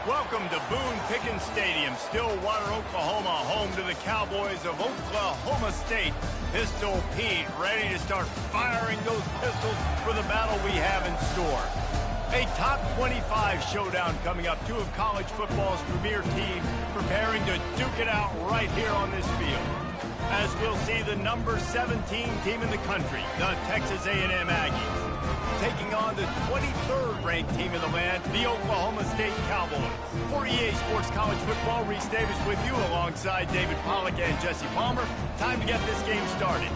Welcome to Boone Pickens Stadium, Stillwater, Oklahoma, home to the Cowboys of Oklahoma State. Pistol Pete ready to start firing those pistols for the battle we have in store. A top 25 showdown coming up. Two of college football's premier teams preparing to duke it out right here on this field. As we'll see the number 17 team in the country, the Texas A&M Aggies, taking on the 23rd ranked team in the land, the Oklahoma State Cowboys. For EA Sports College Football, Reese Davis with you alongside David Pollack and Jesse Palmer. Time to get this game started.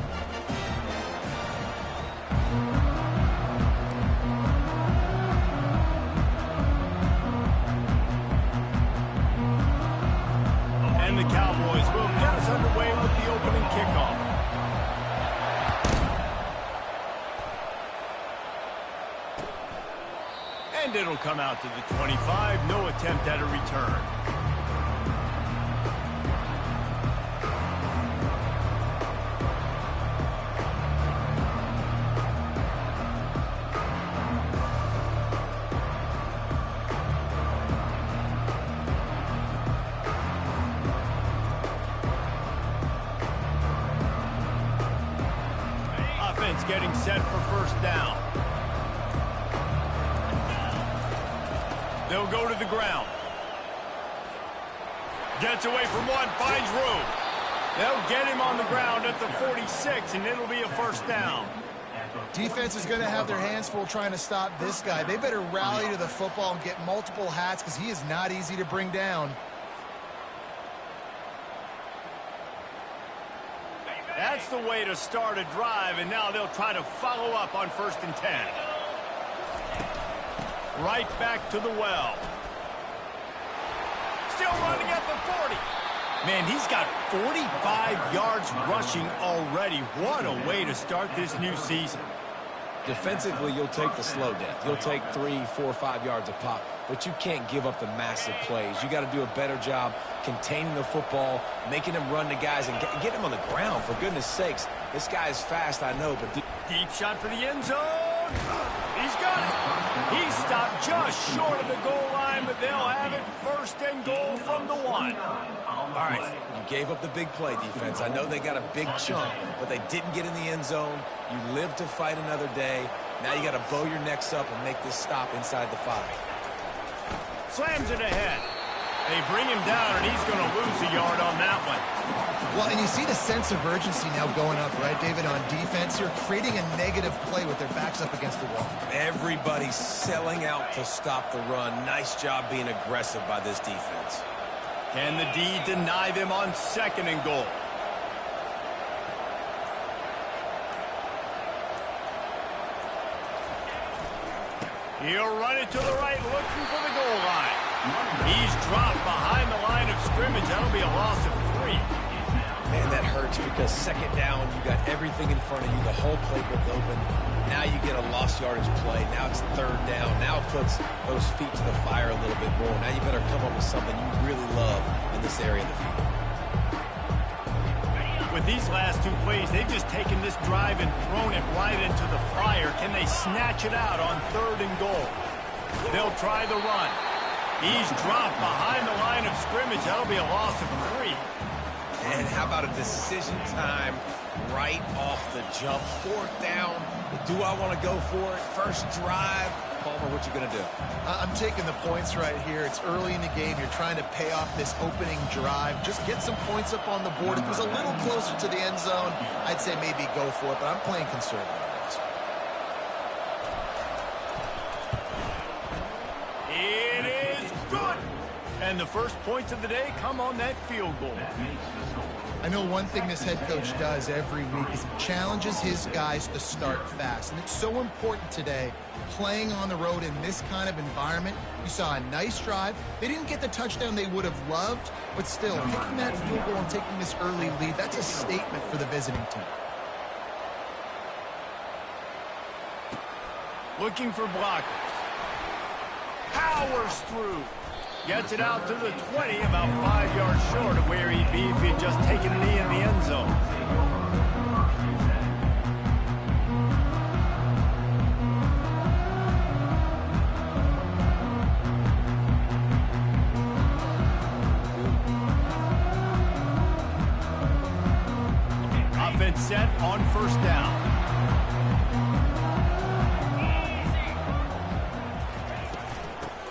And the Cowboys will get us underway with the opening kickoff. And it'll come out to the 25. No attempt at a return. Offense getting set for first down. They'll go to the ground. Gets away from one, finds room. They'll get him on the ground at the 46, and it'll be a first down. Defense is going to have their hands full trying to stop this guy. They better rally to the football and get multiple hats because he is not easy to bring down. That's the way to start a drive, and now they'll try to follow up on 1st and 10. Right back to the well. Still running at the 40. Man, he's got 45 yards rushing already. What a way to start this new season. Defensively, you'll take the slow death. You'll take 3, 4, 5 yards a pop, but you can't give up the massive plays. You got to do a better job containing the football, making him run to guys, and get him on the ground, for goodness sakes. This guy is fast, I know, but... Deep shot for the end zone. He's got it. He stopped just short of the goal line, but they'll have it 1st and goal from the 1. All right, you gave up the big play, defense. I know they got a big chunk, but they didn't get in the end zone. You live to fight another day. Now you got to bow your necks up and make this stop inside the 5. Slams it ahead. They bring him down, and he's going to lose a yard on that one. Well, and you see the sense of urgency now going up, right, David, on defense. You're creating a negative play with their backs up against the wall. Everybody's selling out to stop the run. Nice job being aggressive by this defense. Can the D deny them on 2nd and goal? He'll run it to the right, looking for the goal line. He's dropped behind the line of scrimmage. That'll be a loss of 3. Man, that hurts because 2nd down, you got everything in front of you, the whole playbook open. Now you get a lost yardage play. Now it's 3rd down. Now it puts those feet to the fire a little bit more. Now you better come up with something you really love in this area of the field. With these last 2 plays, they've just taken this drive and thrown it right into the fire. Can they snatch it out on 3rd and goal? They'll try the run. He's dropped behind the line of scrimmage. That'll be a loss of 3. And how about a decision time right off the jump? 4th down. Do I want to go for it? First drive. Palmer, what you going to do? I'm taking the points right here. It's early in the game. You're trying to pay off this opening drive. Just get some points up on the board. If it was a little closer to the end zone, I'd say maybe go for it, but I'm playing conservative on this. It is good. And the first points of the day come on that field goal. I know one thing this head coach does every week is he challenges his guys to start fast. And it's so important today, playing on the road in this kind of environment. You saw a nice drive. They didn't get the touchdown they would have loved, but still, taking that field goal and taking this early lead, that's a statement for the visiting team. Looking for blockers. Powers through. Gets it out to the 20, about 5 yards short of where he'd be if he'd just taken a knee in the end zone. set on first down.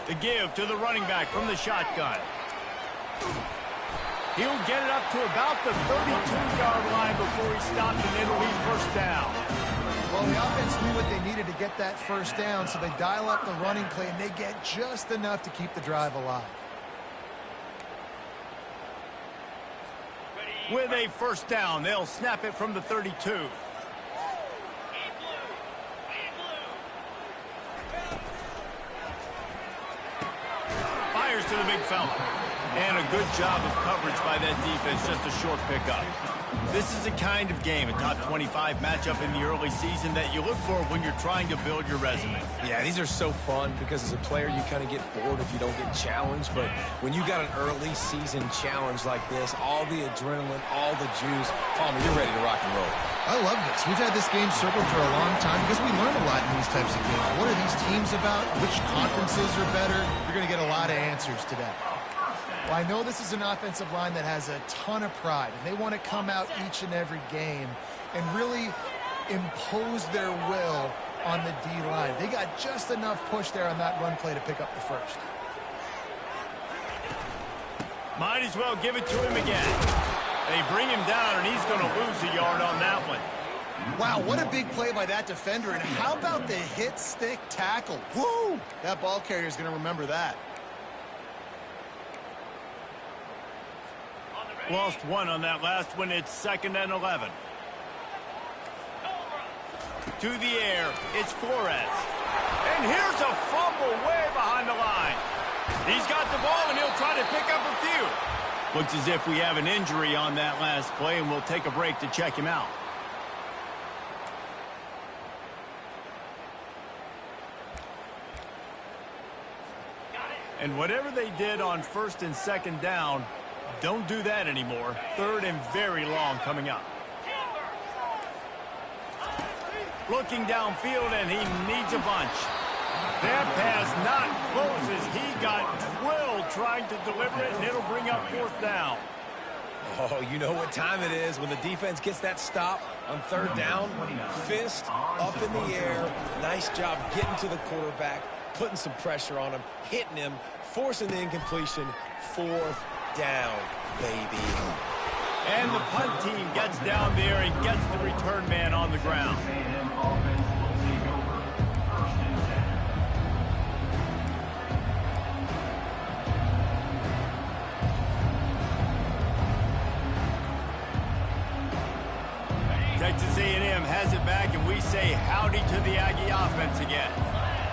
The give to the running back from the shotgun. He'll get it up to about the 32-yard line before he stopped, and it'll be first down. Well, the offense knew what they needed to get that first down, so they dial up the running play, and they get just enough to keep the drive alive. With a first down, they'll snap it from the 32. Fires to the big fella. And a good job of coverage by that defense, just a short pickup. This is the kind of game, a top 25 matchup in the early season, that you look for when you're trying to build your resume. Yeah, these are so fun because as a player, you kind of get bored if you don't get challenged. But when you got an early season challenge like this, all the adrenaline, all the juice, Palmer, you're ready to rock and roll. I love this. We've had this game circled for a long time because we learn a lot in these types of games. What are these teams about? Which conferences are better? You're going to get a lot of answers today. Well, I know this is an offensive line that has a ton of pride, and they want to come out each and every game and really impose their will on the D-line. They got just enough push there on that run play to pick up the first. Might as well give it to him again. They bring him down, and he's going to lose a yard on that one. Wow, what a big play by that defender, and how about the hit-stick tackle? Woo! That ball carrier is going to remember that. Lost one on that last one. It's 2nd and 11. To the air, it's Flores. And here's a fumble way behind the line. He's got the ball, and he'll try to pick up a few. Looks as if we have an injury on that last play, and we'll take a break to check him out. And whatever they did on 1st and 2nd down, don't do that anymore. 3rd and very long coming up. Looking downfield, and he needs a bunch. That pass not close as he got drilled trying to deliver it, and it'll bring up 4th down. Oh, you know what time it is when the defense gets that stop on 3rd down. Fist up in the air. Nice job getting to the quarterback, putting some pressure on him, hitting him, forcing the incompletion. 4th down, baby. And the punt team gets down there and gets the return man on the ground. Texas A&M has it back, and we say howdy to the Aggie offense again.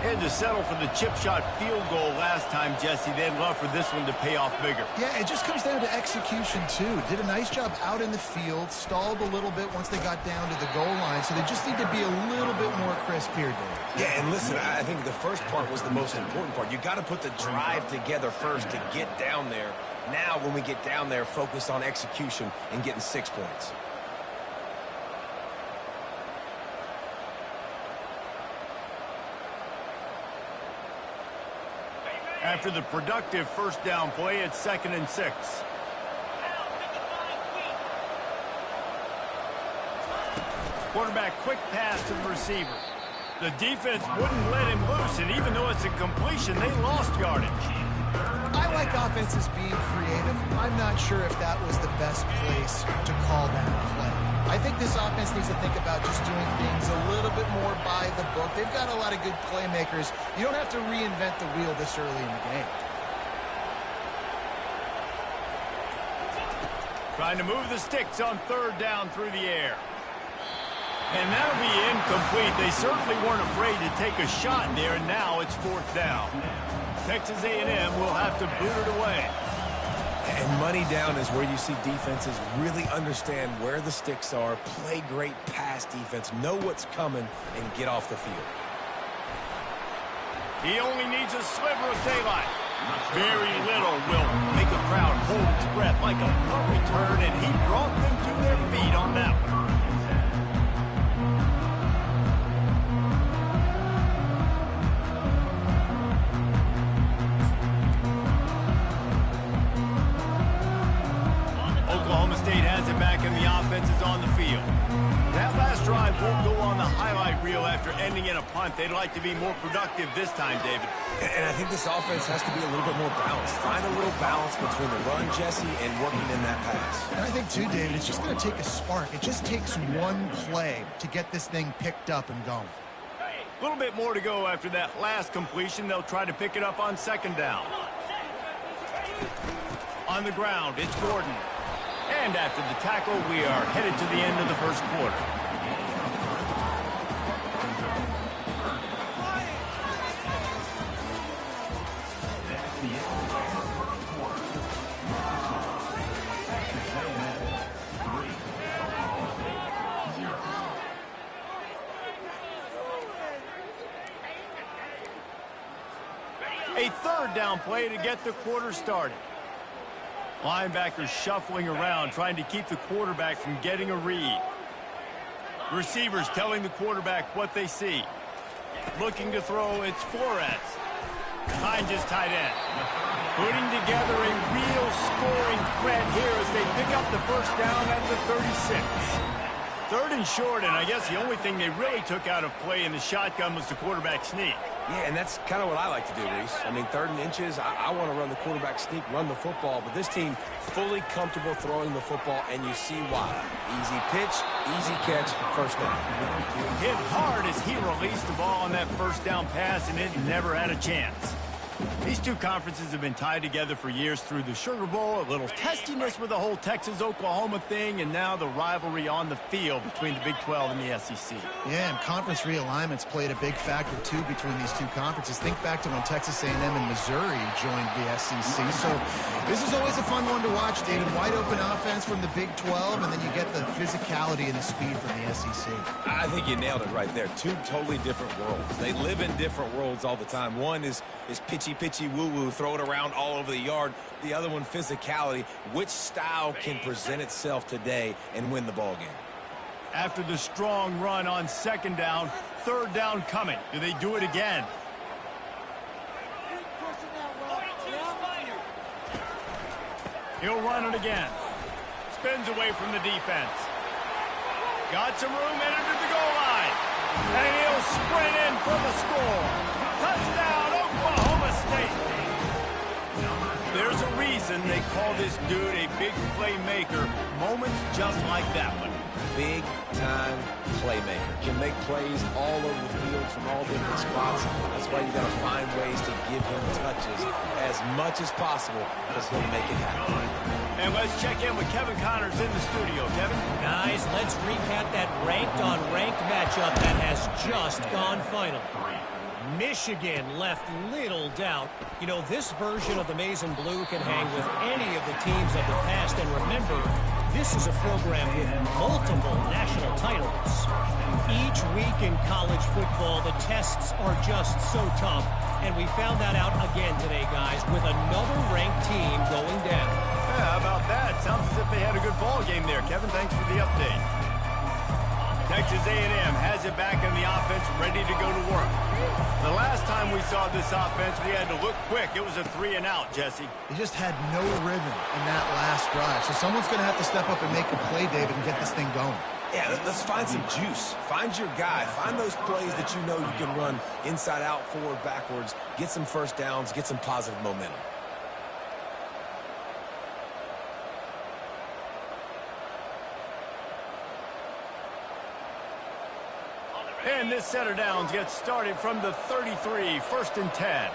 Had to settle for the chip shot field goal last time, Jesse. They'd love for this one to pay off bigger. Yeah, it just comes down to execution, too. Did a nice job out in the field, stalled a little bit once they got down to the goal line, so they just need to be a little bit more crisp here, Dave. Yeah, and listen, I think the first part was the most important part. You got to put the drive together first to get down there. Now, when we get down there, focus on execution and getting 6 points. After the productive first down play, it's 2nd and 6. Quarterback quick pass to the receiver. The defense wouldn't let him loose, and even though it's a completion, they lost yardage. I like offenses being creative. I'm not sure if that was the best place to call that play. I think this offense needs to think about just doing things a little bit more by the book. They've got a lot of good playmakers. You don't have to reinvent the wheel this early in the game. Trying to move the sticks on 3rd down through the air. And that'll be incomplete. They certainly weren't afraid to take a shot there, and now it's 4th down. Texas A&M will have to boot it away. And money down is where you see defenses really understand where the sticks are, play great pass defense, know what's coming, and get off the field. He only needs a sliver of daylight. Very little will make a crowd hold its breath like a punt return, and he brought them to their feet on that one. Oklahoma State has it back and the offense is on the field. That last drive won't go on the highlight reel after ending in a punt. They'd like to be more productive this time, David. And I think this offense has to be a little bit more balanced. Find a little balance between the run, Jesse, and working in that pass. And I think, too, David, it's just going to take a spark. It just takes one play to get this thing picked up and going. A little bit more to go after that last completion. They'll try to pick it up on second down. On the ground, it's Gordon. And after the tackle, we are headed to the end of the first quarter. A third down play to get the quarter started. Linebackers shuffling around, trying to keep the quarterback from getting a read. Receivers telling the quarterback what they see. Looking to throw, it's Flores. Behind his tight end. Putting together a real scoring threat here as they pick up the first down at the 36. Third and short, and I guess the only thing they really took out of play in the shotgun was the quarterback sneak. Yeah, and that's kind of what I like to do, Reese. I mean, third and inches, I want to run the quarterback sneak, run the football, but this team fully comfortable throwing the football, and you see why. Easy pitch, easy catch, first down. Hit hard as he released the ball on that first down pass, and it never had a chance. These two conferences have been tied together for years through the Sugar Bowl, a little testiness with the whole Texas-Oklahoma thing, and now the rivalry on the field between the Big 12 and the SEC. Yeah, and conference realignments played a big factor, too, between these two conferences. Think back to when Texas A&M and Missouri joined the SEC. So this is always a fun one to watch, David. Wide open offense from the Big 12, and then you get the physicality and the speed from the SEC. I think you nailed it right there. Two totally different worlds. They live in different worlds all the time. One is pitchy woo-woo, throw it around all over the yard. The other one, physicality. Which style can present itself today and win the ball game? After the strong run on second down, third down coming. Do they do it again? He'll run it again. Spins away from the defense. Got some room, entered to the goal line. And he'll sprint in for the score. Touchdown, Oklahoma State. There's a reason they call this dude a big playmaker. Moments just like that one. Big-time playmaker. Can make plays all over the field from all different spots. That's why you got to find ways to give him touches as much as possible because he'll make it happen. And let's check in with Kevin Connors in the studio. Kevin? Guys, let's recap that ranked-on-ranked matchup that has just gone final. Michigan left little doubt. You know, this version of the Maize and Blue can hang with any of the teams of the past. And remember, this is a program with multiple national titles. Each week in college football, the tests are just so tough. And we found that out again today, guys, with another ranked team going down. Yeah, how about that? Sounds as if they had a good ball game there. Kevin, thanks for the update. Texas A&M has it back in the offense, ready to go to work. The last time we saw this offense, we had to look quick. It was a 3-and-out, Jesse. They just had no rhythm in that last drive. So someone's going to have to step up and make a play, David, and get this thing going. Yeah, let's find some juice. Find your guy. Find those plays that you know you can run inside out, forward, backwards. Get some first downs. Get some positive momentum. And this set of downs gets started from the 33, first and 10.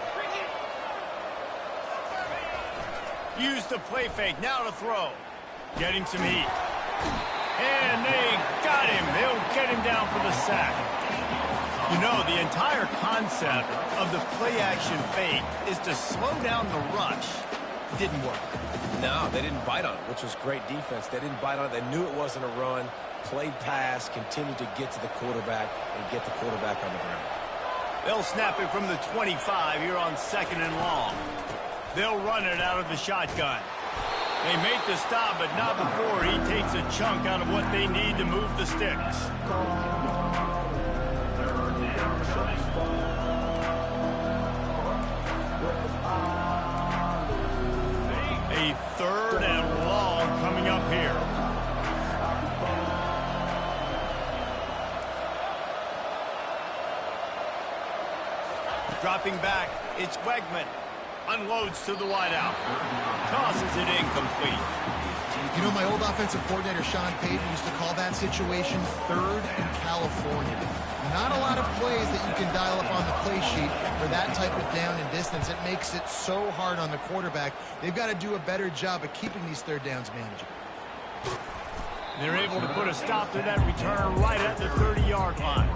Use the play fake, now to throw. Getting some heat. And they got him. They'll get him down for the sack. You know, the entire concept of the play-action fake is to slow down the rush. Didn't work. No, they didn't bite on it, which was great defense. They didn't bite on it. They knew it wasn't a run. Played pass, continued to get to the quarterback and get the quarterback on the ground. They'll snap it from the 25 here on second and long. They'll run it out of the shotgun. They make the stop, but not before he takes a chunk out of what they need to move the sticks. A third and long coming up here. Dropping back, it's Wegman. Unloads to the wideout. Tosses it incomplete. You know, my old offensive coordinator, Sean Payton, used to call that situation third and California. Not a lot of plays that you can dial up on the play sheet for that type of down and distance. It makes it so hard on the quarterback. They've got to do a better job of keeping these third downs manageable. They're able to put a stop to that return right at the 30-yard line.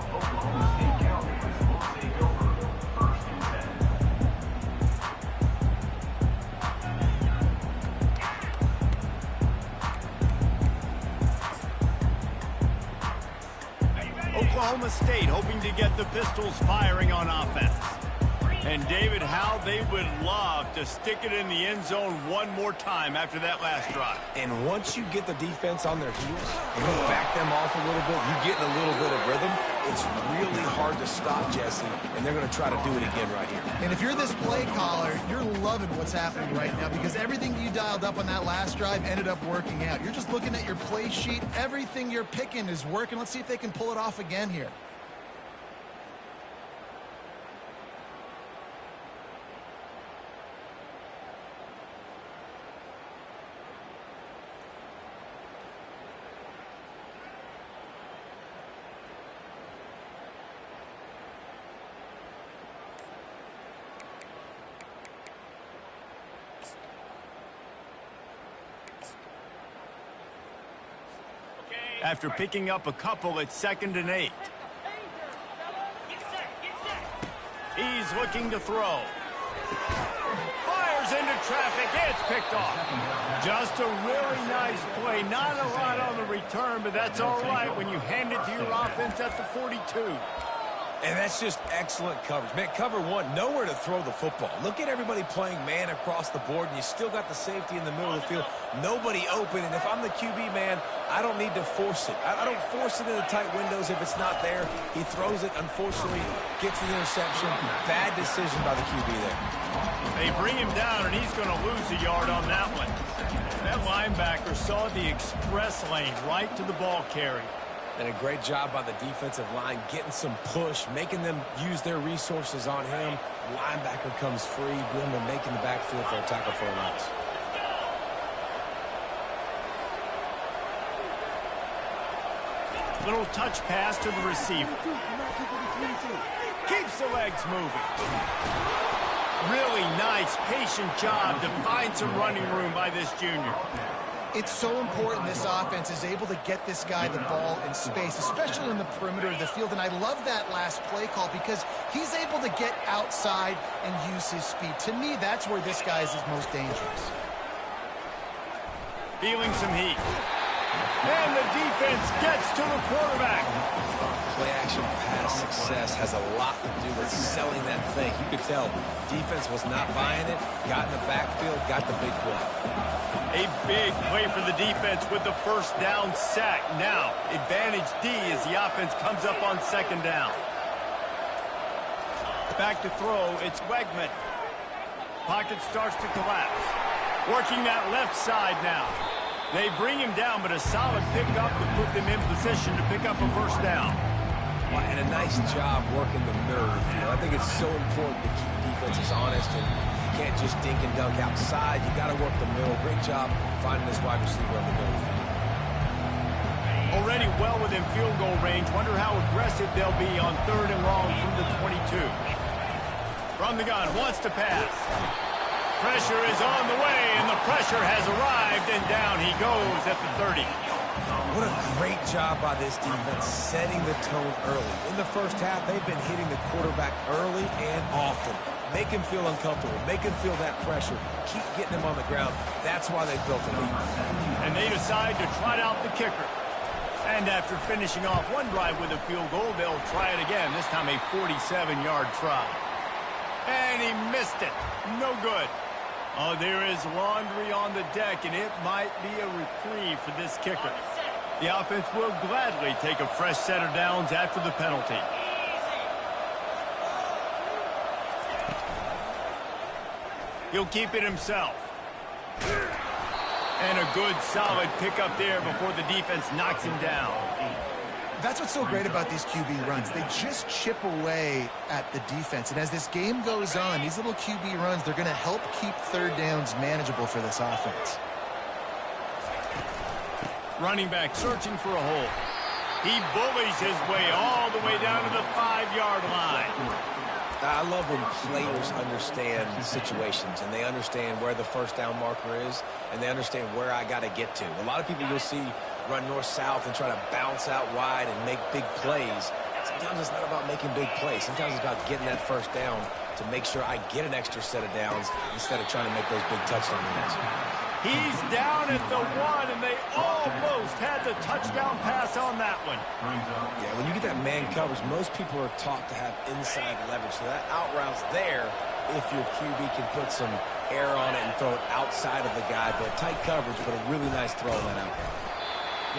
Oklahoma State hoping to get the Pistols firing on offense. And David, how they would love to stick it in the end zone one more time after that last drive. And once you get the defense on their heels, and you back them off a little bit, you get in a little bit of rhythm, it's really hard to stop, Jesse, and they're going to try to do it again right here. And if you're this play caller, you're loving what's happening right now because everything you dialed up on that last drive ended up working out. You're just looking at your play sheet. Everything you're picking is working. Let's see if they can pull it off again here. After picking up a couple, it's 2nd and 8. He's looking to throw. Fires into traffic. It's picked off. Just a really nice play. Not a lot on the return, but that's all right when you hand it to your offense at the 42. And that's just excellent coverage. Man, cover one, nowhere to throw the football. Look at everybody playing man across the board, and you still got the safety in the middle of the field. Nobody open, and if I'm the QB, man, I don't need to force it. I don't force it into tight windows if it's not there. He throws it, unfortunately, gets the interception. Bad decision by the QB there. They bring him down, and he's going to lose a yard on that one. That linebacker saw the express lane right to the ball carrier. And a great job by the defensive line, getting some push, making them use their resources on him. Linebacker comes free, boom, and making the backfield for a tackle for a loss. Little touch pass to the receiver. Keeps the legs moving. Really nice, patient job to find some running room by this junior. It's so important this offense is able to get this guy the ball in space, especially in the perimeter of the field. And I love that last play call because he's able to get outside and use his speed. To me, that's where this guy is his most dangerous. Feeling some heat. And the defense gets to the quarterback. Play-action pass success has a lot to do with selling that thing. You could tell defense was not buying it, got in the backfield, got the big play. A big play for the defense with the first down sack. Now, advantage D as the offense comes up on 2nd down. Back to throw, it's Wegman. Pocket starts to collapse. Working that left side now. They bring him down, but a solid pickup to put them in position to pick up a first down. And a nice job working the middle of the field. I think it's so important to keep defenses honest, and you can't just dink and dunk outside. You got to work the middle. Great job finding this wide receiver on the middle of the field. Already well within field goal range. Wonder how aggressive they'll be on 3rd and long from the 22. From the gun, wants to pass. Pressure is on the way, and the pressure has arrived, and down he goes at the 30. What a great job by this defense setting the tone early. In the first half, they've been hitting the quarterback early and often. Make him feel uncomfortable. Make him feel that pressure. Keep getting him on the ground. That's why they built a lead. And they decide to trot out the kicker. And after finishing off one drive with a field goal, they'll try it again, this time a 47-yard try. And he missed it. No good. Oh, there is laundry on the deck, and it might be a reprieve for this kicker. The offense will gladly take a fresh set of downs after the penalty. He'll keep it himself. And a good, solid pickup there before the defense knocks him down. That's what's so great about these QB runs. They just chip away at the defense. And as this game goes on, these little QB runs, they're going to help keep third downs manageable for this offense. Running back searching for a hole. He bullies his way all the way down to the 5-yard line. I love when players understand situations and they understand where the first down marker is and they understand where I got to get to. A lot of people you'll see run north-south and try to bounce out wide and make big plays. Sometimes it's not about making big plays. Sometimes it's about getting that first down to make sure I get an extra set of downs instead of trying to make those big touchdown runs. He's down at the 1, and they almost had the touchdown pass on that one. Yeah, when you get that man coverage, most people are taught to have inside leverage. So that out route's there if your QB can put some air on it and throw it outside of the guy. But tight coverage, but a really nice throw on that out route.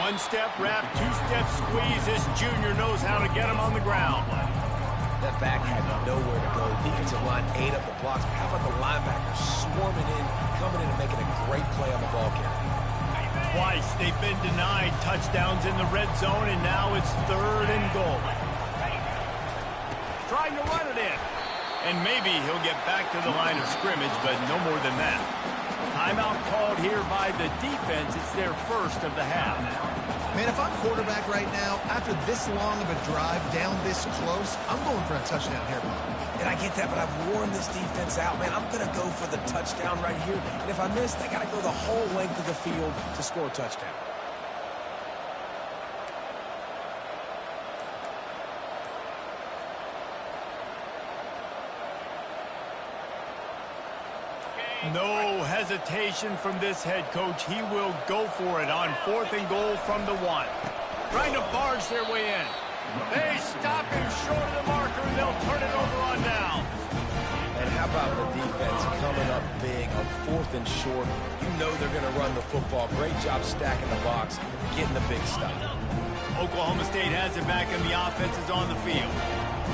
One-step wrap, two-step squeeze. This junior knows how to get him on the ground. That back had nowhere to go. Defensive line ate up the blocks. How about the linebackers swarming in, coming in and making a great play on the ball carrier? Twice they've been denied touchdowns in the red zone, and now it's 3rd and goal. Trying to run it in. And maybe he'll get back to the line of scrimmage, but no more than that. Timeout called here by the defense. It's their first of the half. Man, if I'm quarterback right now, after this long of a drive down this close, I'm going for a touchdown here, Bob. And I get that, but I've worn this defense out, man. I'm going to go for the touchdown right here. And if I miss, they got to go the whole length of the field to score a touchdown. No hesitation from this head coach. He will go for it on 4th and goal from the 1. Trying to barge their way in. They stop him short of the marker, and they'll turn it over on down. And how about the defense coming up big on 4th and short? You know they're going to run the football. Great job stacking the box, getting the big stuff. Oklahoma State has it back, and the offense is on the field.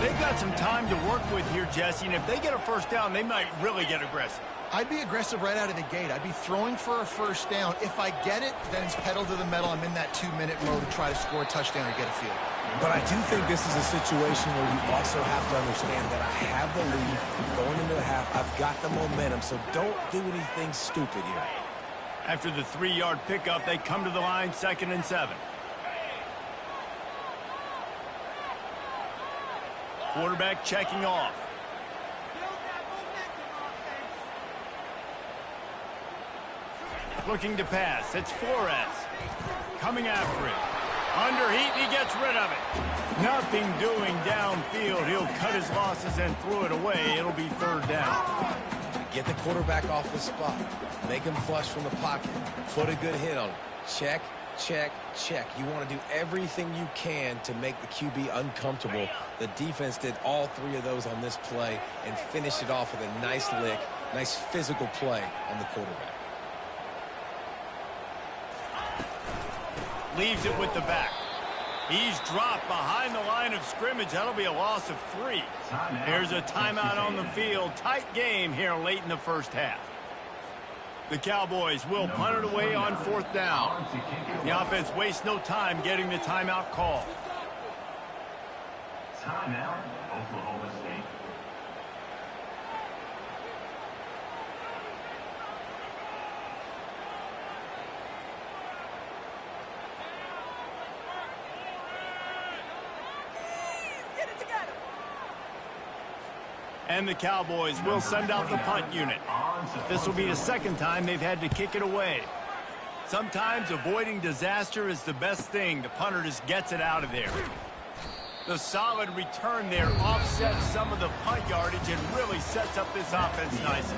They've got some time to work with here, Jesse, and if they get a first down, they might really get aggressive. I'd be aggressive right out of the gate. I'd be throwing for a first down. If I get it, then it's pedal to the metal. I'm in that 2-minute mode to try to score a touchdown or get a field. But I do think this is a situation where you also have to understand that I have the lead going into the half. I've got the momentum, so don't do anything stupid here. After the 3-yard pickup, they come to the line, 2nd and 7. Quarterback checking off. Looking to pass. It's Flores. Coming after it. Under heat, he gets rid of it. Nothing doing downfield. He'll cut his losses and throw it away. It'll be 3rd down. Get the quarterback off the spot. Make him flush from the pocket. Put a good hit on him. Check, check, check. You want to do everything you can to make the QB uncomfortable. The defense did all 3 of those on this play and finished it off with a nice lick, nice physical play on the quarterback. Leaves it with the back. He's dropped behind the line of scrimmage. That'll be a loss of 3. Here's a timeout on the field. Tight game here late in the first half. The Cowboys will punt it away on 4th down. The offense wastes no time getting the timeout call. Timeout, Oklahoma State. And the Cowboys will send out the punt unit. This will be the 2nd time they've had to kick it away. Sometimes avoiding disaster is the best thing. The punter just gets it out of there. The solid return there offsets some of the punt yardage and really sets up this offense nicely.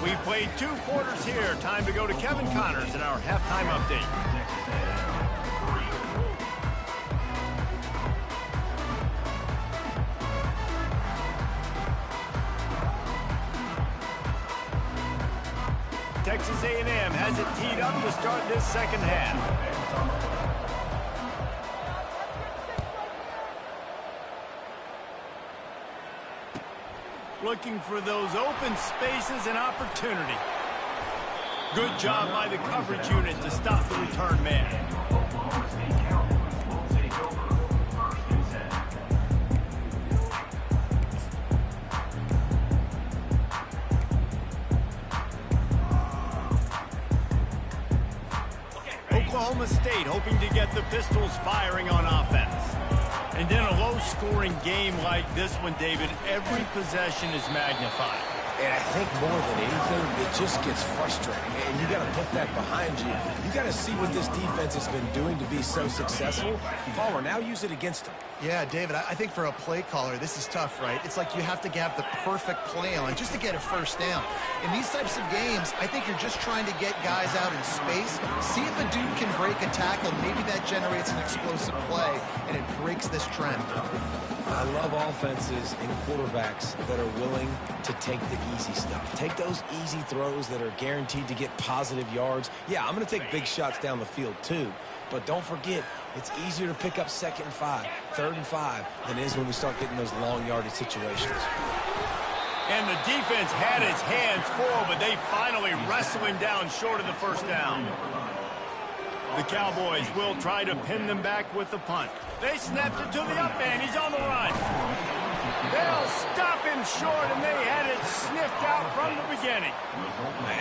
We've played 2 quarters here. Time to go to Kevin Connors in our halftime update. Texas A&M has it teed up to start this 2nd half. Looking for those open spaces and opportunity. Good job by the coverage unit to stop the return man. Oklahoma State hoping to get the Pistols firing on offense. And in a low-scoring game like this one, David, every possession is magnified. And I think more than anything, it just gets frustrating. And you got to put that behind you. You got to see what this defense has been doing to be so successful. Palmer, now use it against them. Yeah, David, I think for a play caller, this is tough, right? It's like you have to have the perfect play on just to get a first down. In these types of games, I think you're just trying to get guys out in space, see if a dude can break a tackle. Maybe that generates an explosive play, and it breaks this trend. I love offenses and quarterbacks that are willing to take the easy stuff. Take those easy throws that are guaranteed to get positive yards. Yeah, I'm going to take big shots down the field too. But don't forget, it's easier to pick up 2nd and 5, 3rd and 5 than it is when we start getting those long yardage situations. And the defense had its hands full, but they finally wrestle him down short of the first down. The Cowboys will try to pin them back with the punt. They snapped it to the up man. He's on the run. They'll stop him short, and they had it sniffed out from the beginning.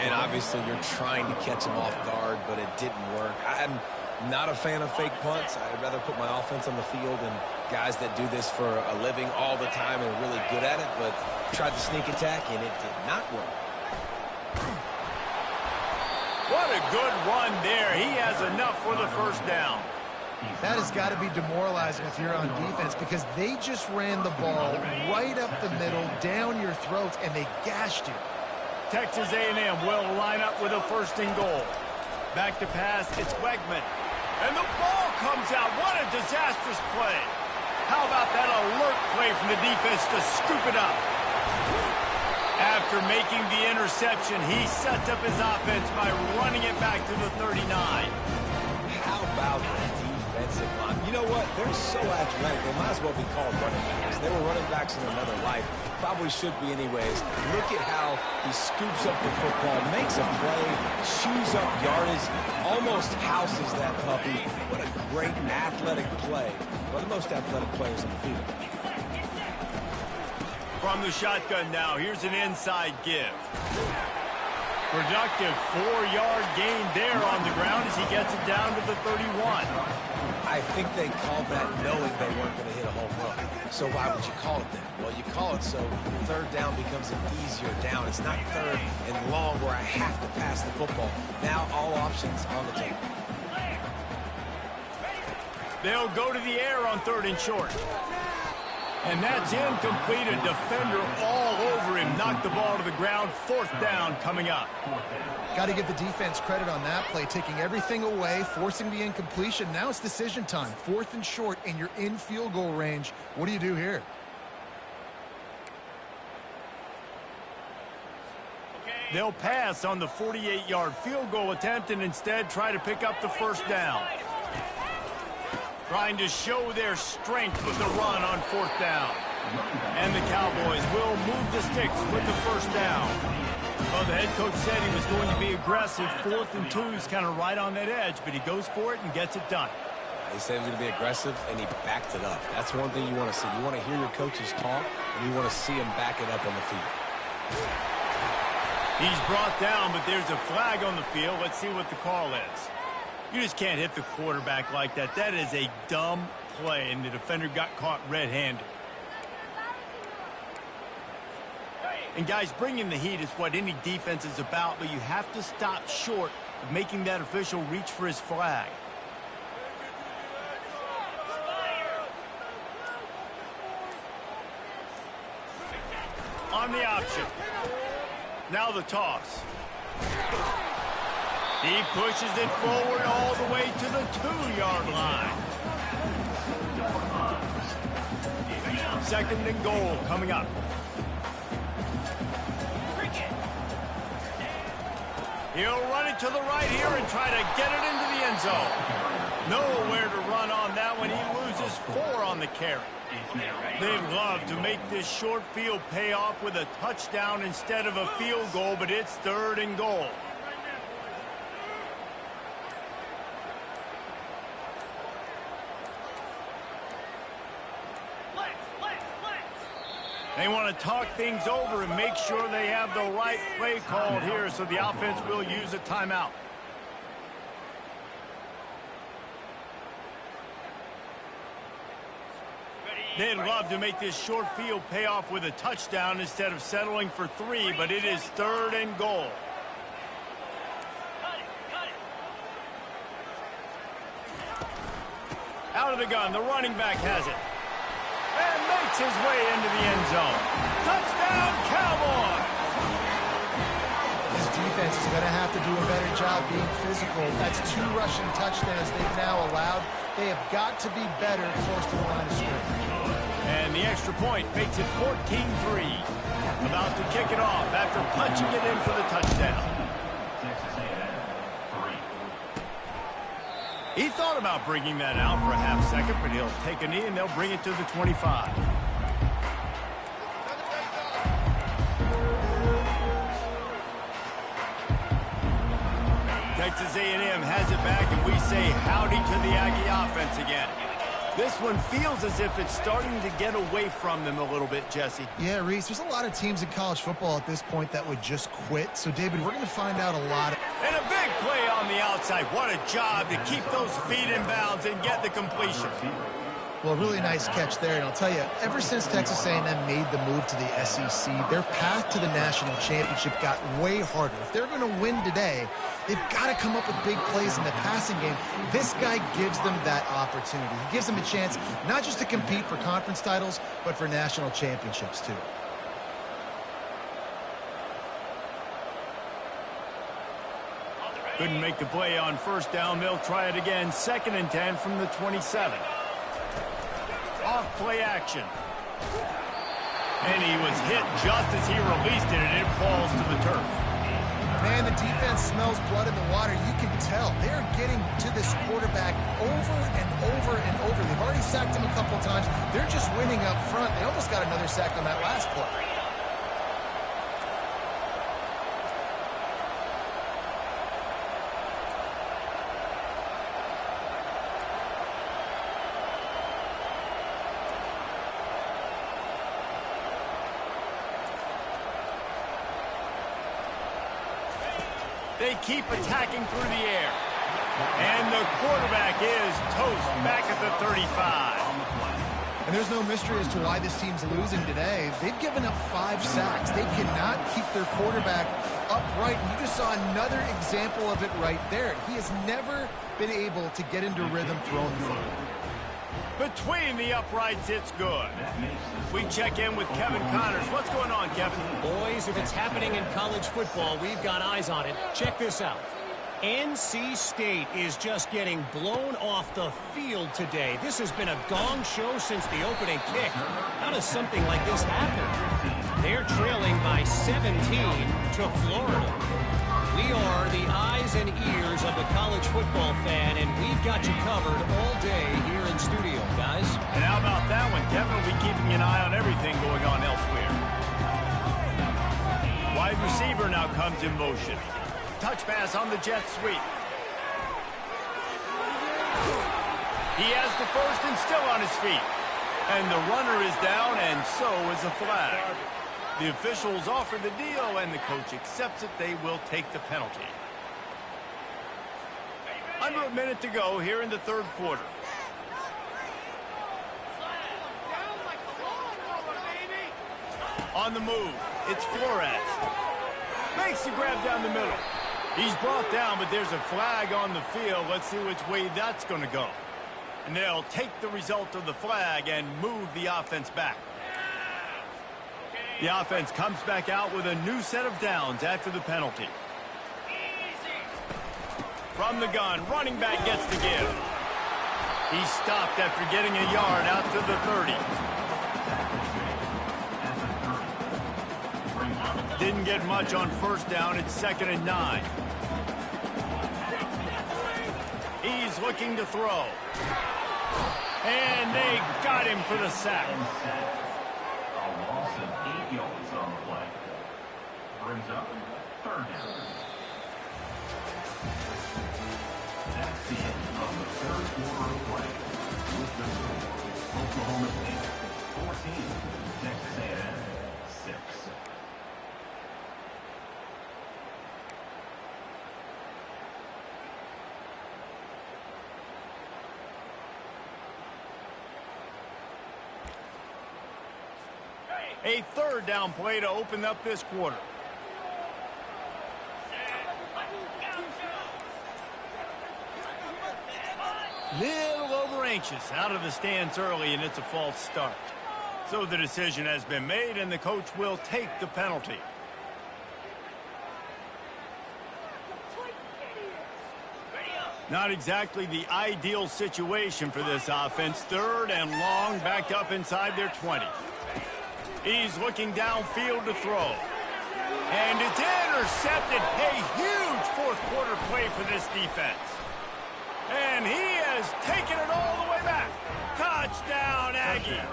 And obviously you're trying to catch him off guard, but it didn't work. I'm not a fan of fake punts. I'd rather put my offense on the field and guys that do this for a living all the time and are really good at it, but tried the sneak attack, and it did not work. What a good run there. He has enough for the first down. That has got to be demoralizing if you're on defense because they just ran the ball right up the middle, down your throats, and they gashed you. Texas A&M will line up with a 1st and goal. Back to pass, it's Wegman. And the ball comes out. What a disastrous play. How about that alert play from the defense to scoop it up? After making the interception, he sets up his offense by running it back to the 39. How about the defensive line? You know what? They're so athletic, they might as well be called running backs. They were running backs in another life. Probably should be anyways. Look at how he scoops up the football, makes a play, chews up yardage, almost houses that puppy. What a great athletic play. One of the most athletic players on the field. From the shotgun now, here's an inside give. Productive 4-yard gain there on the ground as he gets it down to the 31. I think they called that knowing they weren't going to hit a home run. So why would you call it that? Well, you call it so 3rd down becomes an easier down. It's not 3rd and long where I have to pass the football. Now all options on the table. They'll go to the air on 3rd and short. And that's incomplete. A defender all over him. Knocked the ball to the ground. 4th down coming up. Got to give the defense credit on that play, taking everything away, forcing the incompletion. Now it's decision time. 4th and short, and you're in field goal range. What do you do here? They'll pass on the 48-yard field goal attempt and instead try to pick up the 1st down. Trying to show their strength with the run on 4th down. And the Cowboys will move the sticks with the 1st down. Well, the head coach said he was going to be aggressive. 4th and 2 is kind of right on that edge, but he goes for it and gets it done. He said he was going to be aggressive, and he backed it up. That's one thing you want to see. You want to hear your coaches talk, and you want to see him back it up on the field. He's brought down, but there's a flag on the field. Let's see what the call is. You just can't hit the quarterback like that. That is a dumb play, and the defender got caught red-handed. And, guys, bringing the heat is what any defense is about, but you have to stop short of making that official reach for his flag. On the option. Now the toss. He pushes it forward all the way to the 2-yard line. 2nd and goal coming up. He'll run it to the right here and try to get it into the end zone. Nowhere to run on that one. He loses 4 on the carry. They'd love to make this short field pay off with a touchdown instead of a field goal, but it's 3rd and goal. They want to talk things over and make sure they have the right play called here, so the offense will use a timeout. They'd love to make this short field pay off with a touchdown instead of settling for 3, but it is 3rd and goal. Out of the gun, the running back has it. And makes his way into the end zone. Touchdown, Cowboys! This defense is going to have to do a better job being physical. That's 2 rushing touchdowns they've now allowed. They have got to be better close to the line of scrimmage. And the extra point makes it 14-3. About to kick it off after punching it in for the touchdown. He thought about bringing that out for a half second, but he'll take a knee and they'll bring it to the 25. Texas A&M has it back, and we say howdy to the Aggie offense again. This one feels as if it's starting to get away from them a little bit, Jesse. Yeah, Reese, there's a lot of teams in college football at this point that would just quit. So, David, we're going to find out a lot. And a big play on the outside. What a job to keep those feet in bounds and get the completion. Well, really nice catch there. And I'll tell you, ever since Texas A&M made the move to the SEC, their path to the national championship got way harder. If they're going to win today, they've got to come up with big plays in the passing game. This guy gives them that opportunity. He gives them a chance not just to compete for conference titles, but for national championships, too. Couldn't make the play on first down. They'll try it again. 2nd and 10 from the 27. Off play action. And he was hit just as he released it, and it falls to the turf. Man, the defense smells blood in the water. You can tell. They're getting to this quarterback over and over and over. They've already sacked him a couple times. They're just winning up front. They almost got another sack on that last play. They keep attacking through the air. And the quarterback is toast back at the 35. And there's no mystery as to why this team's losing today. They've given up 5 sacks. They cannot keep their quarterback upright. And you just saw another example of it right there. He has never been able to get into rhythm throwing the football. Between the uprights, it's good. We check in with Kevin Connors. What's going on, Kevin? Boys, if it's happening in college football, we've got eyes on it. Check this out. NC State is just getting blown off the field today. This has been a gong show since the opening kick. How does something like this happen? They're trailing by 17 to Florida. We are the eyes and ears of the college football fan, and we've got you covered all day here in studio, guys. And how about that one? Kevin will be keeping an eye on everything going on elsewhere. Wide receiver now comes in motion. Touch pass on the jet sweep. He has the first and still on his feet. And the runner is down, and so is a flag. The officials offer the deal, and the coach accepts it. They will take the penalty. Under a minute to go here in the 3rd quarter. On the move, it's Flores. Makes the grab down the middle. He's brought down, but there's a flag on the field. Let's see which way that's going to go. And they'll take the result of the flag and move the offense back. The offense comes back out with a new set of downs after the penalty. From the gun, running back gets the give. He stopped after getting a yard out to the 30. Didn't get much on first down. It's 2nd and 9. He's looking to throw. And they got him for the sack. A loss of 8 yards on the play. Brings up 3rd down. That's the end of the 3rd quarter of play. With the score, Oklahoma State 14, Texas A&M 6. A third down play to open up this quarter. Little over anxious out of the stance early, and it's a false start. So the decision has been made, and the coach will take the penalty. Not exactly the ideal situation for this offense. Third and long, backed up inside their 20. He's looking downfield to throw. And it's intercepted. A huge fourth quarter play for this defense. And he has taken it all the way back. Touchdown, Aggies.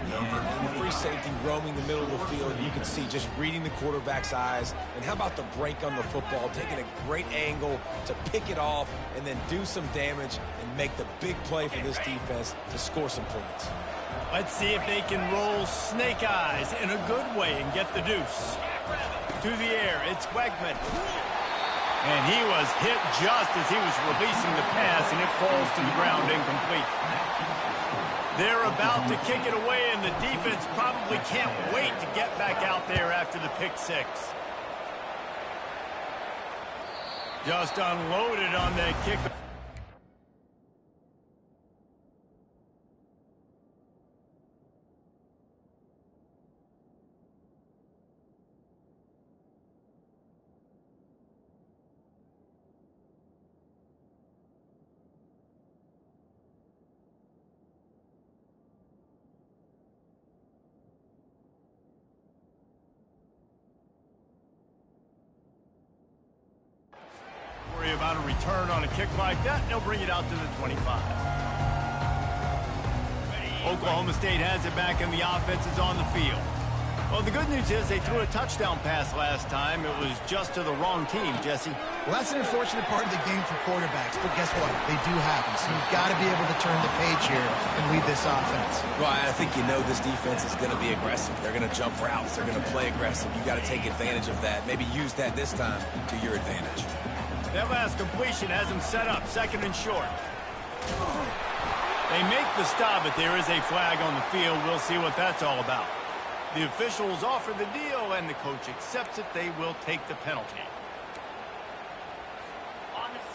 And the free safety roaming the middle of the field, you can see just reading the quarterback's eyes. And how about the break on the football, taking a great angle to pick it off and then do some damage and make the big play for this defense to score some points. Let's see if they can roll snake eyes in a good way and get the deuce. To the air, it's Wegman. And he was hit just as he was releasing the pass, and it falls to the ground incomplete. They're about to kick it away, and the defense probably can't wait to get back out there after the pick six. Just unloaded on that kick. Worry about a return on a kick like that, and they'll bring it out to the 25. Oklahoma State has it back, and the offense is on the field. Well, the good news is they threw a touchdown pass last time. It was just to the wrong team, Jesse. Well, that's an unfortunate part of the game for quarterbacks, but guess what? They do happen, so you've got to be able to turn the page here and lead this offense. Well, I think you know this defense is going to be aggressive. They're going to jump routes. They're going to play aggressive. You've got to take advantage of that. Maybe use that this time to your advantage. That last completion has him set up, second and short. They make the stop, but there is a flag on the field. We'll see what that's all about. The officials offer the deal, and the coach accepts it. They will take the penalty.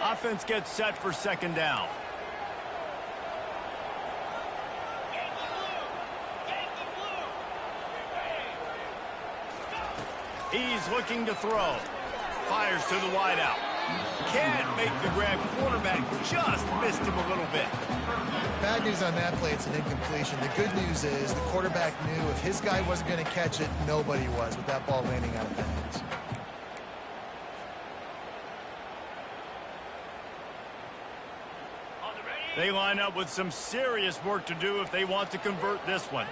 Offense gets set for second down. He's looking to throw. Fires to the wideout. Can't make the grab. Quarterback just missed him a little bit. Bad news on that play, it's an incompletion. The good news is the quarterback knew if his guy wasn't going to catch it, nobody was with that ball landing out of bounds. They line up with some serious work to do if they want to convert this one.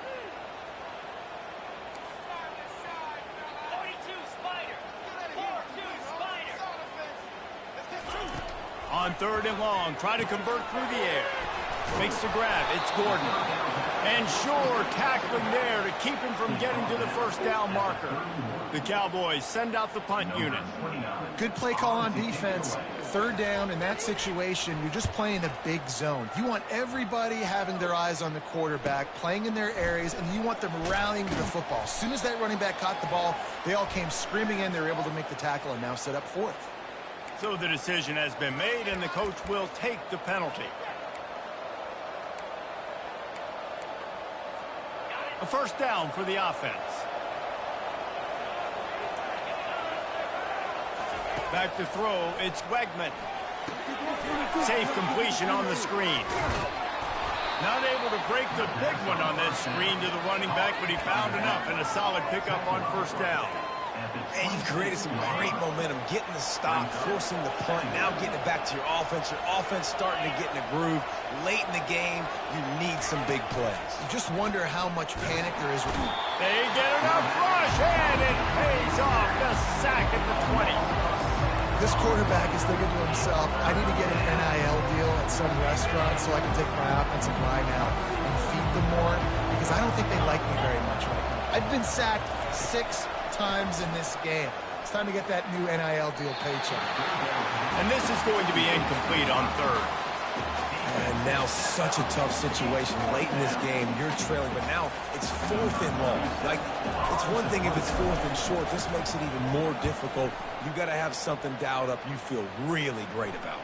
On third and long, try to convert through the air. Makes the grab. It's Gordon. And sure, tackling there to keep him from getting to the first down marker. The Cowboys send out the punt unit. Good play call on defense. Third down in that situation, you're just playing a big zone. You want everybody having their eyes on the quarterback, playing in their areas, and you want them rallying to the football. As soon as that running back caught the ball, they all came screaming in. They were able to make the tackle and now set up fourth. So the decision has been made, and the coach will take the penalty. A first down for the offense. Back to throw, it's Wegman. Safe completion on the screen. Not able to break the big one on that screen to the running back, but he found enough and a solid pickup on first down. And you've created some great momentum, getting the stop, forcing the punt, now getting it back to your offense. Your offense starting to get in a groove. Late in the game, you need some big plays. You just wonder how much panic there is. They get enough rush, and it pays off. The sack at the 20. This quarterback is thinking to himself, I need to get an NIL deal at some restaurant so I can take my offensive line out and feed them more, because I don't think they like me very much right now. I've been sacked 6 times in this game. It's time to get that new NIL deal paycheck. And this is going to be incomplete on third. And now such a tough situation late in this game. You're trailing, but now it's 4th and long. Like, it's one thing if it's 4th and short. This makes it even more difficult. You got to have something dialed up you feel really great about.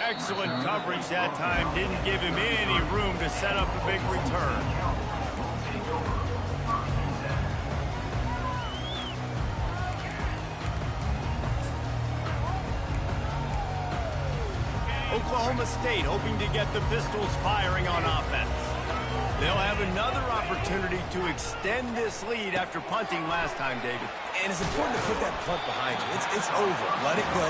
Excellent coverage that time. Didn't give him any room to set up a big return. Oklahoma State hoping to get the Pistols firing on offense. They'll have another opportunity to extend this lead after punting last time, David. And it's important to put that punt behind you. It's over. Let it go.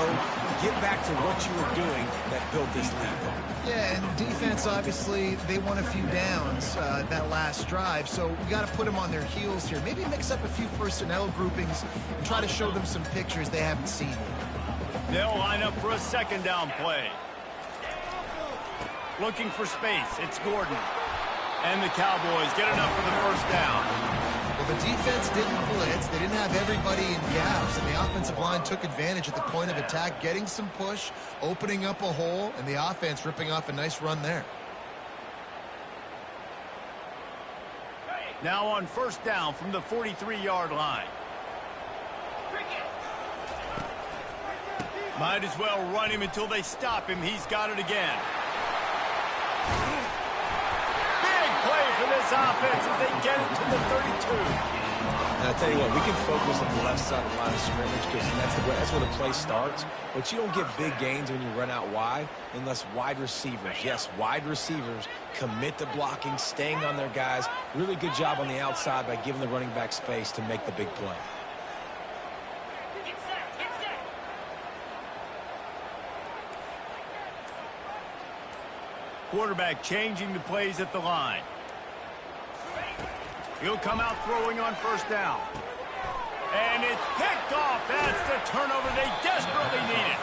Get back to what you were doing that built this lead. Yeah, and defense, obviously, they won a few downs that last drive, so we got to put them on their heels here. Maybe mix up a few personnel groupings and try to show them some pictures they haven't seen yet. They'll line up for a 2nd down play. Looking for space. It's Gordon. And the Cowboys get enough for the 1st down. Well, the defense didn't blitz. They didn't have everybody in gaps, and the offensive line took advantage at the point of attack, getting some push, opening up a hole, and the offense ripping off a nice run there. Now on 1st down from the 43-yard line. Might as well run him until they stop him. He's got it again. Play for this offense as they get it to the 32. And I tell you what, we can focus on the left side of the line of scrimmage because that's where the play starts. But you don't get big gains when you run out wide unless wide receivers, yes, wide receivers, commit to blocking, staying on their guys. Really good job on the outside by giving the running back space to make the big play. Quarterback changing the plays at the line. He'll come out throwing on 1st down. And it's picked off. That's the turnover they desperately needed.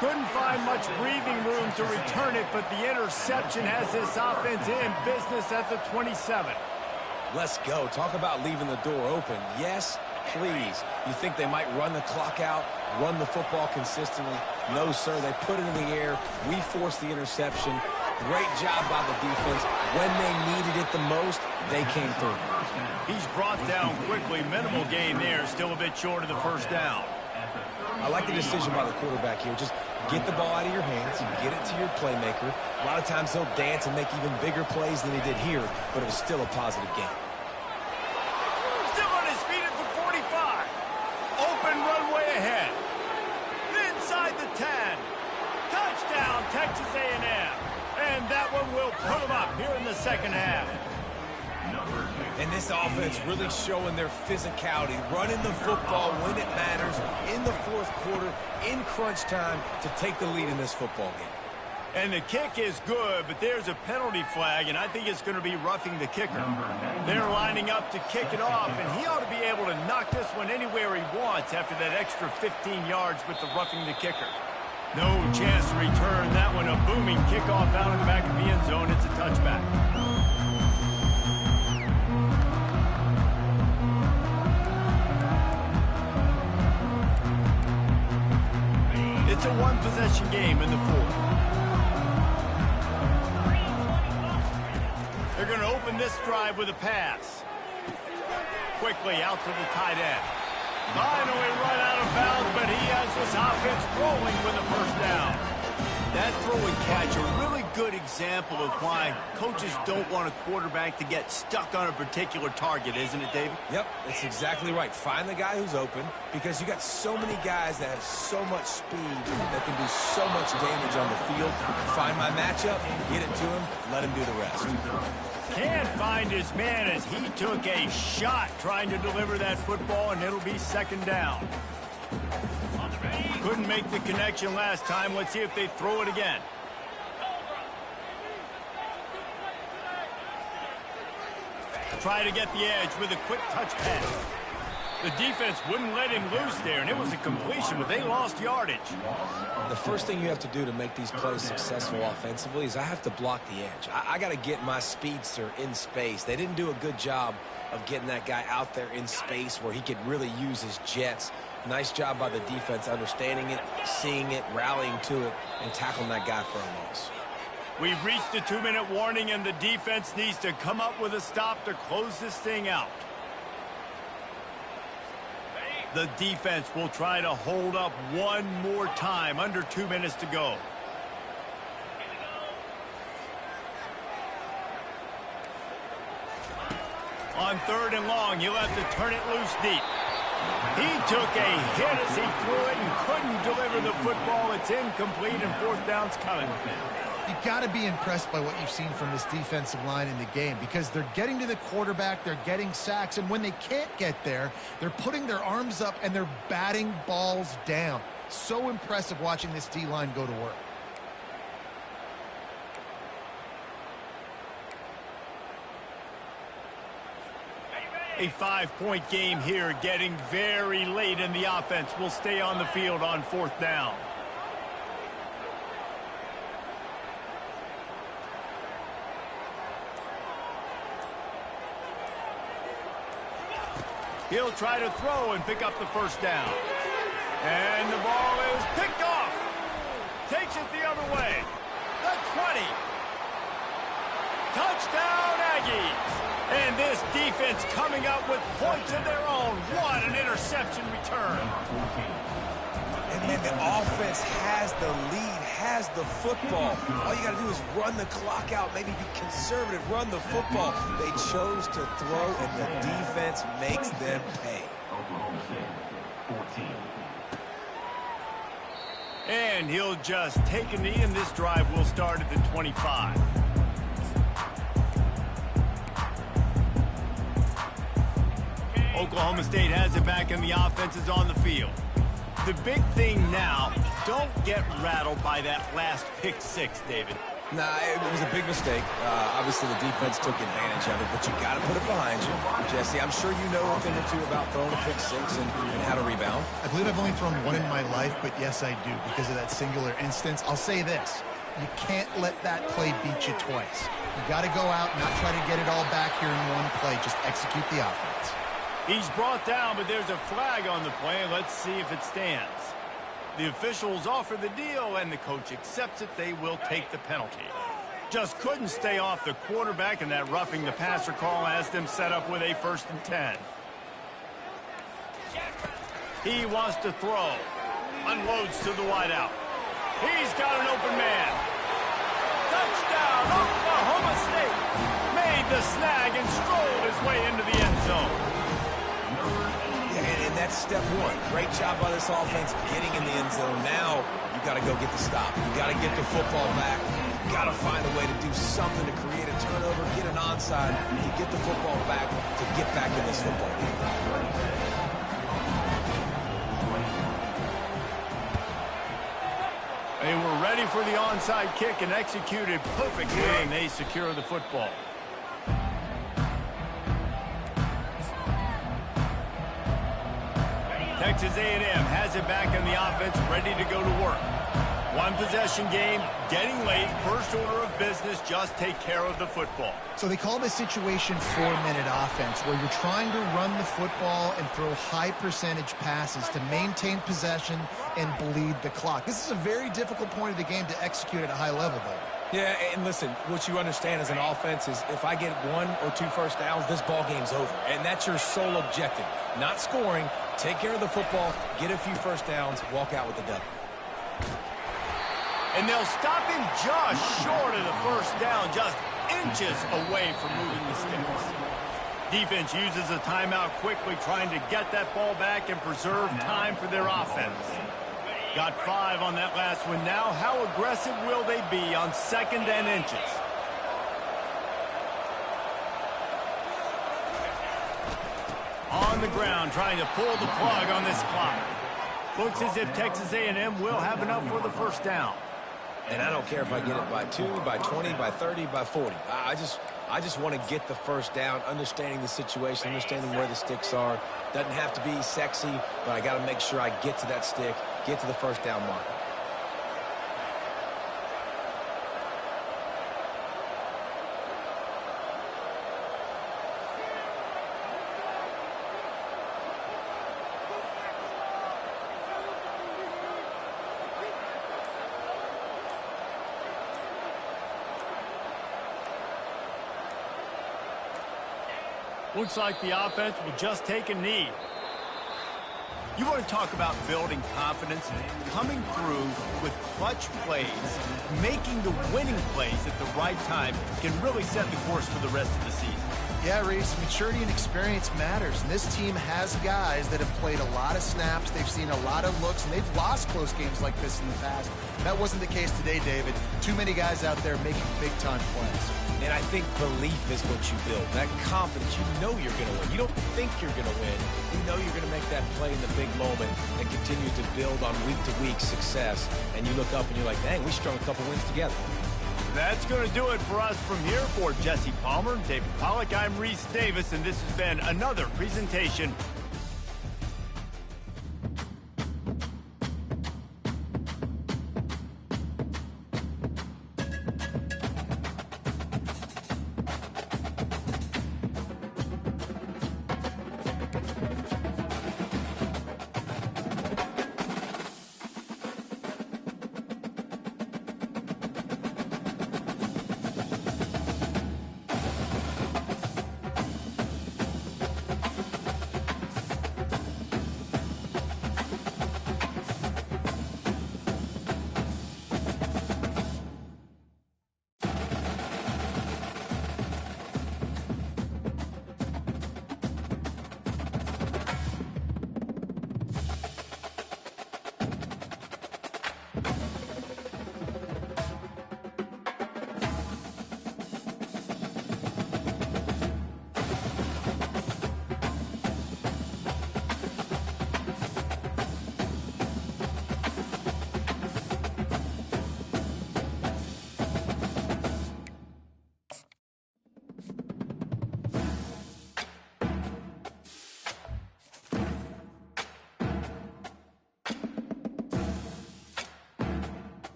Couldn't find much breathing room to return it, but the interception has this offense in business at the 27. Let's go. Talk about leaving the door open. Yes, please. You think they might run the clock out, run the football consistently? No, sir. They put it in the air. We forced the interception. Great job by the defense. When they needed it the most, they came through. He's brought down quickly. Minimal gain there. Still a bit short of the 1st down. I like the decision by the quarterback here. Just get the ball out of your hands, get it to your playmaker. A lot of times he'll dance and make even bigger plays than he did here, but it was still a positive game. Still on his feet at the 45. Open runway ahead. Inside the 10. Touchdown, Texas A&M. And that one will put them up here in the 2nd half. And this offense really showing their physicality, running the football when it matters, in the 4th quarter, in crunch time, to take the lead in this football game. And the kick is good, but there's a penalty flag, and I think it's going to be roughing the kicker. They're lining up to kick it off, and he ought to be able to knock this one anywhere he wants after that extra 15 yards with the roughing the kicker. No chance to return that one. A booming kickoff out in the back of the end zone. It's a touchback. It's a one-possession game in the 4th. They're going to open this drive with a pass. Quickly out to the tight end. Finally run out of bounds, but he has this offense rolling with a 1st down. That throw and catch, a really good example of why coaches don't want a quarterback to get stuck on a particular target, isn't it, David? Yep, that's exactly right. Find the guy who's open because you got so many guys that have so much speed that can do so much damage on the field. Find my matchup, get it to him, let him do the rest. Can't find his man as he took a shot trying to deliver that football, and it'll be 2nd down. Couldn't make the connection last time. Let's see if they throw it again. Try to get the edge with a quick touch pass. The defense wouldn't let him loose there, and it was a completion, but they lost yardage. The first thing you have to do to make these plays successful offensively is I have to block the edge. I got to get my speedster in space. They didn't do a good job of getting that guy out there in space where he could really use his jets Nice job by the defense understanding it, seeing it, rallying to it, and tackling that guy for a loss. We've reached the 2-minute warning, and the defense needs to come up with a stop to close this thing out. The defense will try to hold up one more time. Under 2 minutes to go. On 3rd and long, he'll have to turn it loose deep. He took a hit as he threw it and couldn't deliver the football. It's incomplete, and 4th down's coming. You've got to be impressed by what you've seen from this defensive line in the game, because they're getting to the quarterback, they're getting sacks, and when they can't get there, they're putting their arms up and they're batting balls down. So impressive watching this D-line go to work. A 5-point game here, getting very late, and the offense will stay on the field on 4th down. He'll try to throw and pick up the 1st down. And the ball is picked off. Takes it the other way. The 20. Touchdown, Aggies. And this defense coming up with points of their own. What an interception return. And then the offense has the lead, has the football. All you got to do is run the clock out, maybe be conservative, run the football. They chose to throw, and the defense makes them pay. Oklahoma State, 14. And he'll just take a knee, and this drive will start at the 25. Oklahoma State has it back, and the offense is on the field. The big thing now, don't get rattled by that last pick 6, David. Nah, it was a big mistake. Obviously, the defense took advantage of it, but you got to put it behind you. Jesse, I'm sure you know a thing or two about throwing a pick 6 and how to rebound. I believe I've only thrown one in my life, but yes, I do, because of that singular instance. I'll say this. You can't let that play beat you twice. You got to go out, not try to get it all back here in one play. Just execute the offense. He's brought down, but there's a flag on the play. Let's see if it stands. The officials offer the deal, and the coach accepts it. They will take the penalty. Just couldn't stay off the quarterback, and that roughing the passer call has them set up with a 1st and 10. He wants to throw. Unloads to the wideout. He's got an open man. Touchdown, Oklahoma State. Made the snag and strolled his way into the end zone. And that's step 1. Great job by this offense getting in the end zone. Now you got to go get the stop. You got to get the football back. You got to find a way to do something to create a turnover, get an onside, to get the football back, to get back in this football game. They were ready for the onside kick and executed perfectly, and they secure the football. Texas A&M has it back in the offense, ready to go to work. One possession game, getting late, first order of business, just take care of the football. So they call this situation 4-minute offense, where you're trying to run the football and throw high percentage passes to maintain possession and bleed the clock. This is a very difficult point of the game to execute at a high level, though. Yeah, and listen, what you understand as an offense is if I get 1 or 2 first downs, this ball game's over. And that's your sole objective. Not scoring, take care of the football, get a few first downs, walk out with the W. And they'll stop him just short of the 1st down, just inches away from moving the sticks. Defense uses a timeout quickly, trying to get that ball back and preserve time for their offense. Got 5 on that last one. Now, how aggressive will they be on 2nd and inches? On the ground, trying to pull the plug on this clock. Looks as if Texas A&M will have enough for the 1st down. And I don't care if I get it by 2, by 20, by 30, by 40. I just want to get the 1st down, understanding the situation, understanding where the sticks are. Doesn't have to be sexy, but I got to make sure I get to that stick, get to the 1st down marker. Looks like the offense will just take a knee. You want to talk about building confidence? Coming through with clutch plays, making the winning plays at the right time can really set the course for the rest of the season. Yeah, Reese, maturity and experience matters. And this team has guys that have played a lot of snaps. They've seen a lot of looks, and they've lost close games like this in the past. That wasn't the case today, David. Too many guys out there making big-time plays. And I think belief is what you build. That confidence, you know you're going to win. You don't think you're going to win. You know you're going to make that play in the big moment and continue to build on week-to-week success. And you look up and you're like, dang, we strung a couple wins together. That's going to do it for us from here. For Jesse Palmer, David Pollack, I'm Reese Davis, and this has been another presentation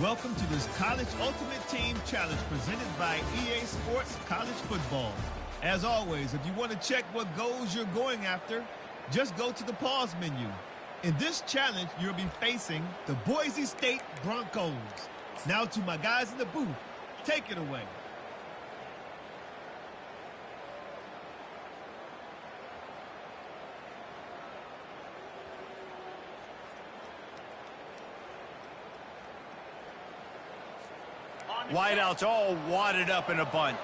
Welcome to this College Ultimate Team Challenge presented by EA Sports College Football. As always, if you want to check what goals you're going after, just go to the pause menu. In this challenge, you'll be facing the Boise State Broncos. Now to my guys in the booth, take it away. Wideouts all wadded up in a bunch.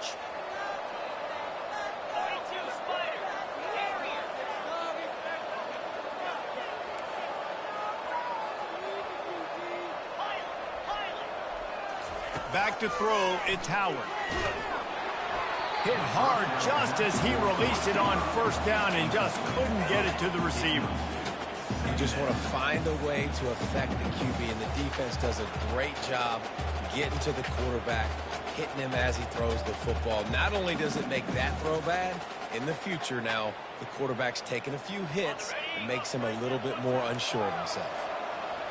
Back to throw, it's Howard. Hit hard just as he released it on first down and just couldn't get it to the receiver. You just want to find a way to affect the QB, and the defense does a great job getting to the quarterback, hitting him as he throws the football. Not only does it make that throw bad, in the future now, the quarterback's taking a few hits and makes him a little bit more unsure of himself.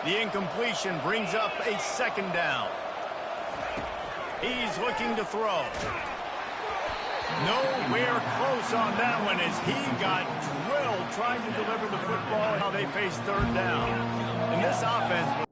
The incompletion brings up a second down. He's looking to throw. Nowhere close on that one as he got drilled trying to deliver the football. Now they face third down. And this offense